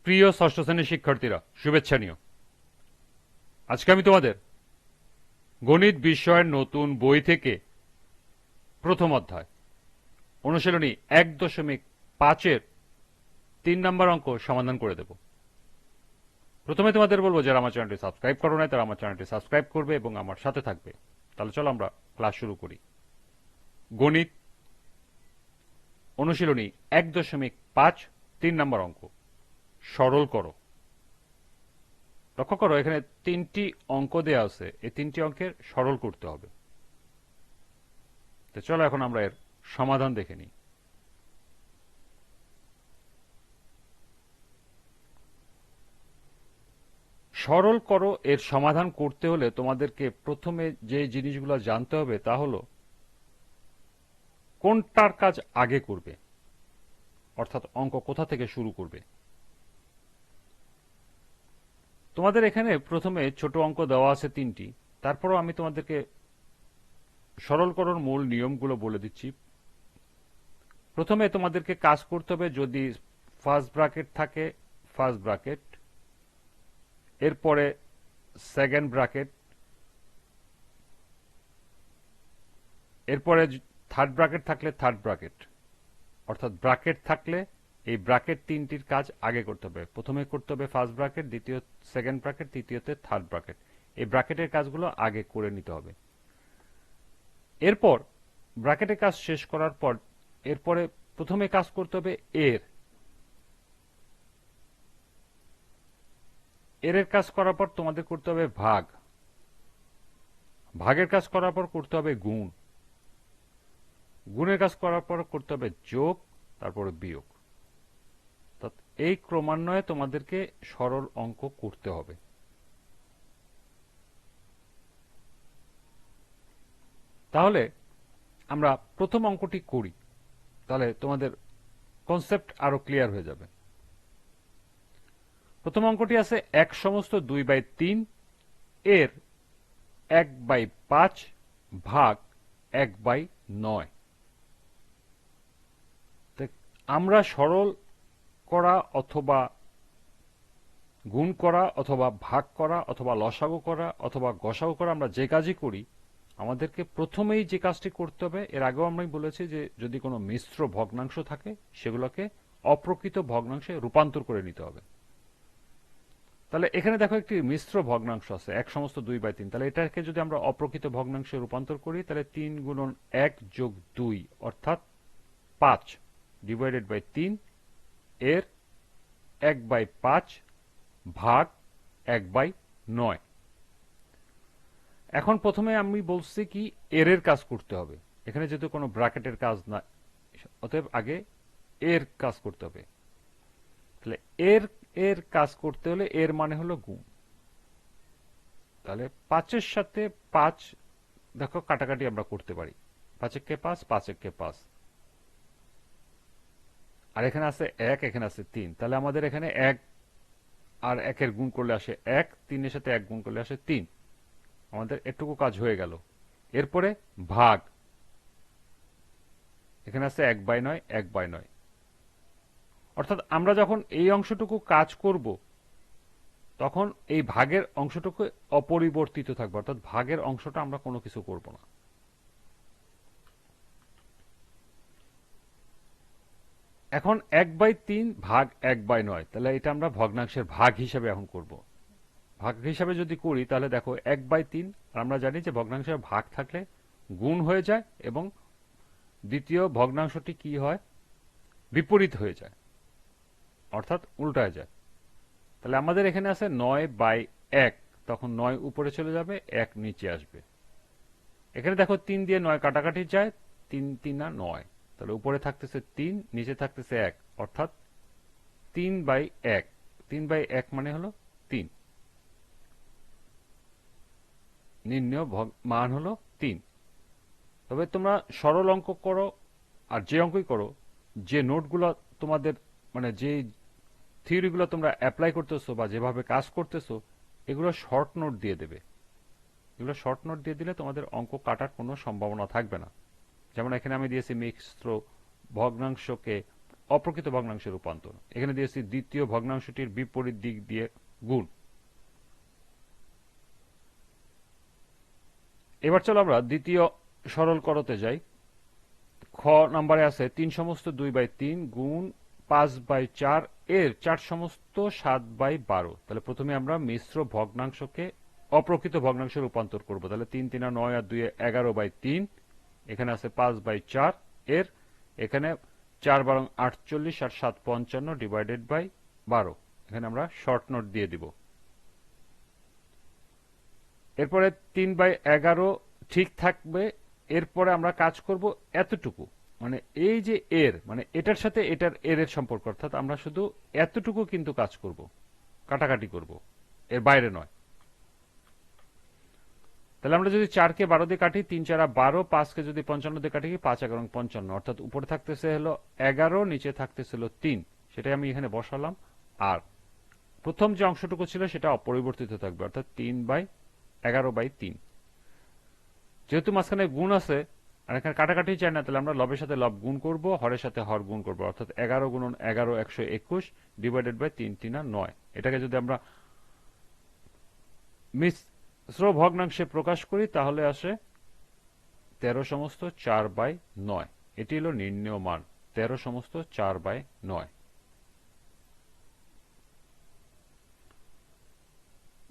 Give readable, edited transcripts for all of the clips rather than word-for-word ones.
প্রিয় ষষ্ঠ শ্রেণীর শিক্ষার্থীরা, শুভেচ্ছা নিও। আজকে আমি তোমাদের গণিত বিষয়ের নতুন বই থেকে প্রথম অধ্যায় অনুশীলনী 1.5-এর 3 নম্বর অঙ্ক সমাধান করে দেব। প্রথমে তোমাদের বলবো, যারা আমার চ্যানেলটি সাবস্ক্রাইব করো নাই তারা আমার চ্যানেলটি সাবস্ক্রাইব করবে এবং আমার সাথে থাকবে। তাহলে চলো আমরা ক্লাস শুরু করি। গণিত অনুশীলনী 1.5 3 নম্বর অঙ্ক, সরল করো। লক্ষ্য করো, এখানে 3টি অঙ্ক দেওয়া আছে, এই 3টি অঙ্কের সরল করতে হবে। তো চলো এখন আমরা এর সমাধান দেখে নিই। সরল করো এর সমাধান করতে হলে তোমাদেরকে প্রথমে যে জিনিসগুলো জানতে হবে তা হলো কোনটার কাজ আগে করবে, অর্থাৎ অঙ্ক কোথা থেকে শুরু করবে। তোমাদের এখানে প্রথমে ছোট অঙ্ক দেওয়া আছে 3টি, তারপরও আমি তোমাদেরকে সরল করার মূল নিয়মগুলো বলে দিচ্ছি। প্রথমে তোমাদেরকে কাজ করতে হবে, যদি ফার্স্ট ব্র্যাকেট থাকে ফার্স্ট ব্র্যাকেট, এরপরে সেকেন্ড ব্র্যাকেট, এরপরে থার্ড ব্র্যাকেট থাকলে থার্ড ব্র্যাকেট, অর্থাৎ ব্র্যাকেট থাকলে এই ব্র্যাকেট 3টির কাজ আগে করতে হবে। প্রথমে করতে হবে ফার্স্ট ব্র্যাকেট, দ্বিতীয় সেকেন্ড ব্র্যাকেট, তৃতীয়তে থার্ড ব্র্যাকেট। এই ব্র্যাকেটের কাজগুলো আগে করে নিতে হবে। এরপর ব্র্যাকেটের কাজ শেষ করার পর এরপরে প্রথমে কাজ করতে হবে এর কাজ করার পর তোমাদের করতে হবে ভাগ, ভাগের কাজ করার পর করতে হবে গুণ, গুণের কাজ করার পর করতে হবে যোগ, তারপরে বিয়োগ। এই ক্রমান্বয়ে তোমাদেরকে সরল অঙ্ক করতে হবে। তাহলে আমরা প্রথম অঙ্কটি করি, তাহলে তোমাদের কনসেপ্ট আরো ক্লিয়ার হয়ে যাবে। প্রথম অঙ্কটি আছে 1/2/3 এর 1/5 ভাগ 1/9। আমরা সরল করা অথবা গুণ করা অথবা ভাগ করা অথবা লসাগু করা অথবা গসাগু করা, আমরা যে কাজই করি আমাদেরকে প্রথমেই যে কাজটি করতে হবে, এর আগেও আমরা বলেছি যে যদি কোনো মিশ্র ভগ্নাংশ থাকে সেগুলোকে অপ্রকৃত ভগ্নাংশে রূপান্তর করে নিতে হবে। তাহলে এখানে দেখো একটি মিশ্র ভগ্নাংশ আছে 1/2/3, তাহলে এটাকে যদি আমরা অপ্রকৃত ভগ্নাংশে রূপান্তর করি তাহলে 3 × 1 + 2 অর্থাৎ 5 ডিভাইডেড বাই 3 এর 1/5 ভাগ 1/9। এখন প্রথমে আমি বলছি কি এর কাজ করতে হবে, এখানে যেহেতু কোনো ব্র্যাকেটের কাজ না, অতএব আগে এর কাজ করতে হবে। তাহলে এর কাজ করতে হলে এর মানে হলো গুণ। তাহলে 5-এর সাথে 5 দেখো কাটাকাটি আমরা করতে পারি, 5-একে 5, 5-একে 5, আর এখানে আছে 1, এখানে আছে 3, তাহলে আমাদের এখানে 1 আর 1-এর গুণ করলে আসে 1, 3-এর সাথে 1 গুণ করলে আসে 3, আমাদের এটুকু কাজ হয়ে গেল। এরপরে ভাগ, এখানে আছে 1/9, 1/9, অর্থাৎ আমরা যখন এই অংশটুকু কাজ করব তখন এই ভাগের অংশটুকু অপরিবর্তিত থাকবে, অর্থাৎ ভাগের অংশটা আমরা কোনো কিছু করব না। এখন 1/3 ভাগ 1/9, তাহলে এটা আমরা ভগ্নাংশের ভাগ হিসাবে এখন করব। ভাগ হিসাবে যদি করি তাহলে দেখো 1/3, আমরা জানি যে ভগ্নাংশের ভাগ থাকলে গুণ হয়ে যায় এবং দ্বিতীয় ভগ্নাংশটি কি হয়, বিপরীত হয়ে যায়, অর্থাৎ উল্টায় যায়। তাহলে আমাদের এখানে আছে 9/1, তখন 9 উপরে চলে যাবে, 1 নিচে আসবে। এখানে দেখো 3 দিয়ে 9 কাটাকাটি যায়, 3 3 9, তাহলে উপরে থাকতেছে 3, নিচে থাকতেছে 1, অর্থাৎ 3/1, 3/1 মানে হলো 3, নির্ণয় মান হলো 3। তবে তোমরা সরল অঙ্ক করো আর যে অঙ্কই করো, যে নোটগুলো তোমাদের মানে যে থিওরিগুলো তোমরা অ্যাপ্লাই করতেছো বা যেভাবে কাজ করতেছো, এগুলো শর্ট নোট দিয়ে দেবে। এগুলো শর্ট নোট দিয়ে দিলে তোমাদের অঙ্ক কাটার কোনো সম্ভাবনা থাকবে না। যেমন এখানে আমি দিয়েছি মিশ্র ভগ্নাংশকে অপ্রকৃত ভগ্নাংশের রূপান্তর। এখানে দিয়েছি দ্বিতীয় ভগ্নাংশটির বিপরীত দিক দিয়ে গুণ। এবার চলো আমরা দ্বিতীয় সরল করতে যাই। খ নাম্বারে আছে 3/2/3 গুণ 5/4 এর 4/7/12। তাহলে প্রথমে আমরা মিশ্র ভগ্নাংশকে অপ্রকৃত ভগ্নাংশে রূপান্তর করব। তাহলে 3 3 9 আর 2 11/3, এখানে আছে 5/4 এর, এখানে 4 12 48 আর 7 55 ডিভাইডেড বাই 12। এখানে আমরা শর্ট নোট দিয়ে দিব। এরপরে 3/11 ঠিক থাকবে। এরপরে আমরা কাজ করব এতটুকু, মানে এই যে এর, মানে এটার সাথে এটার এর সম্পর্ক, অর্থাৎ আমরা শুধু এতটুকু কিন্তু কাজ করব, কাটাকাটি করব, এর বাইরে নয়। তাহলে আমরা যদি 4 কে 12 দিয়ে কাটি, 3 4 12, 5 কে যদি 55 দিয়ে কাটি, 5 11 55, অর্থাৎ উপরে থাকতেছে হলো 11, নিচে থাকতেছিল 3, সেটাই আমি এখানে বসালাম। আর প্রথম যে অংশটুকু ছিল সেটা অপরিবর্তিত থাকবে, অর্থাৎ 3/11/3। যেহেতু মাঝখানে গুণ আছে আর এখানে কাটাকাটি চাই না, তাহলে আমরা লবের সাথে লব গুণ করব, হরের সাথে হর গুণ করব, অর্থাৎ 11 গুণন 11 121 ডিভাইডেড বাই 3 3 9। এটাকে যদি আমরা মিশ্র ভগ্নাংশে প্রকাশ করি তাহলে আসে 13/4/9। এটি হলো নির্ণেয় মান, 13/4/9।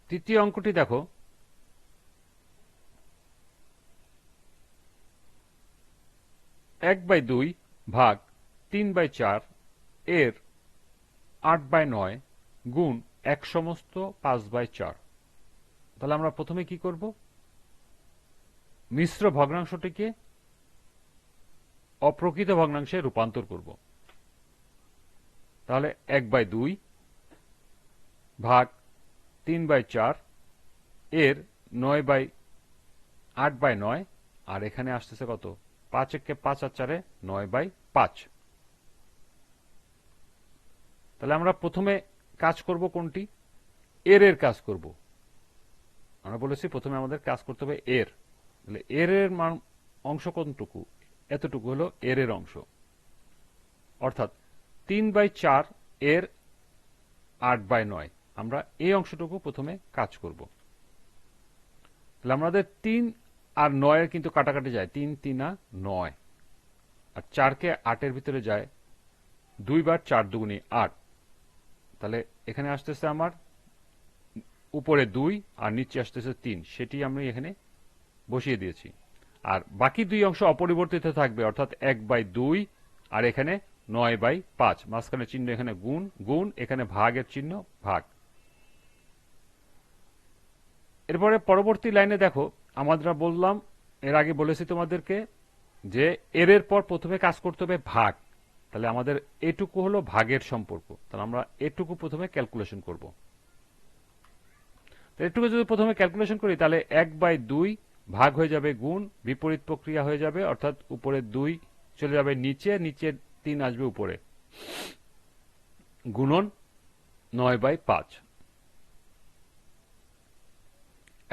তৃতীয় অঙ্কটি দেখো, 1/2 ভাগ 3/4 এর 8/9 গুণ 1/5/4। তাহলে আমরা প্রথমে কি করব, মিশ্র ভগ্নাংশটিকে অপ্রকৃত ভগ্নাংশে রূপান্তর করব। তাহলে 1/2 ভাগ 3/4 এর 9/8/9, আর এখানে আসতেছে কত, 5 1 5 আর 4 9/5। তাহলে আমরা প্রথমে কাজ করব কোনটি, এর কাজ করব। আমরা বলেছি প্রথমে আমাদের কাজ করতে হবে এর। তাহলে এর মান অংশ কোনটুকু, এতটুকু হলো এর অংশ, অর্থাৎ 3/4 এর 8/9। আমরা এই অংশটুকু প্রথমে কাজ করব। তাহলে আমাদের 3 আর 9 এর কিন্তু কাটাকাটি যায়, 3 3 9, আর 4 কে 8 এর ভিতরে যায় 2 বার, 4 2 8। তাহলে এখানে আসতেছে আমার উপরে 2 আর নিচে আসতেছে 3, সেটি আমি এখানে বসিয়ে দিয়েছি। আর বাকি দুই অংশ অপরিবর্তিত থাকবে, অর্থাৎ 1/2 আর এখানে 9/5, মাঝখানে চিহ্ন এখানে গুণ গুণ, এখানে ভাগের চিহ্ন ভাগ। এরপরে পরবর্তী লাইনে দেখো, আমরা বললাম, এর আগে বলেছি তোমাদেরকে যে এর পর প্রথমে কাজ করতে হবে ভাগ। তাহলে আমাদের এটুকু হলো ভাগের সম্পর্ক, তাহলে আমরা এটুকু প্রথমে ক্যালকুলেশন করব। এটুকু যদি প্রথমে ক্যালকুলেশন করি তাহলে 1/2 ভাগ হয়ে যাবে গুণ, বিপরীত প্রক্রিয়া হয়ে যাবে, অর্থাৎ উপরে 2 চলে যাবে নিচে, নিচে 3 আসবে উপরে, গুণন 9/5।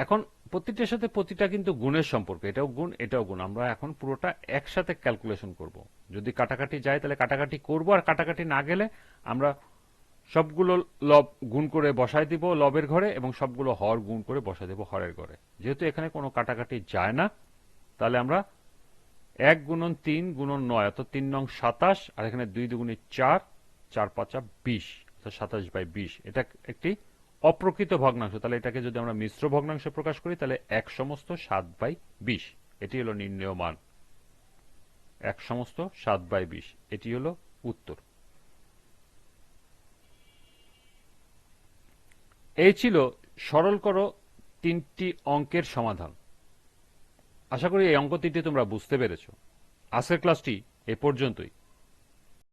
এখন প্রতিটার সাথে প্রতিটা কিন্তু গুণের সম্পর্ক, এটাও গুণ এটাও গুণ। আমরা এখন পুরোটা একসাথে ক্যালকুলেশন করব। যদি কাটাকাটি যায় তাহলে কাটাকাটি করব, আর কাটাকাটি না গেলে আমরা সবগুলো লব গুণ করে বসায় দিব লবের ঘরে, এবং সবগুলো হর গুণ করে বসায় দেব হরের ঘরে। যেহেতু এখানে কোনো কাটাকাটি যায় না, তাহলে আমরা 1 গুণন 3 গুণন 9, অর্থাৎ 3 নং 27, আর এখানে 2 2 4, 4 5 20, অর্থাৎ 27/20। এটা একটি অপ্রকৃত ভগ্নাংশ। তাহলে এটাকে যদি আমরা মিশ্র ভগ্নাংশে প্রকাশ করি তাহলে 1/7/20। এটি হলো নির্ণেয় মান, 1/7/20। এটি হলো উত্তর। এই ছিল সরল করো 3টি অঙ্কের সমাধান। আশা করি এই অঙ্ক 3টি তোমরা বুঝতে পেরেছ। আজকের ক্লাসটি এ পর্যন্তই।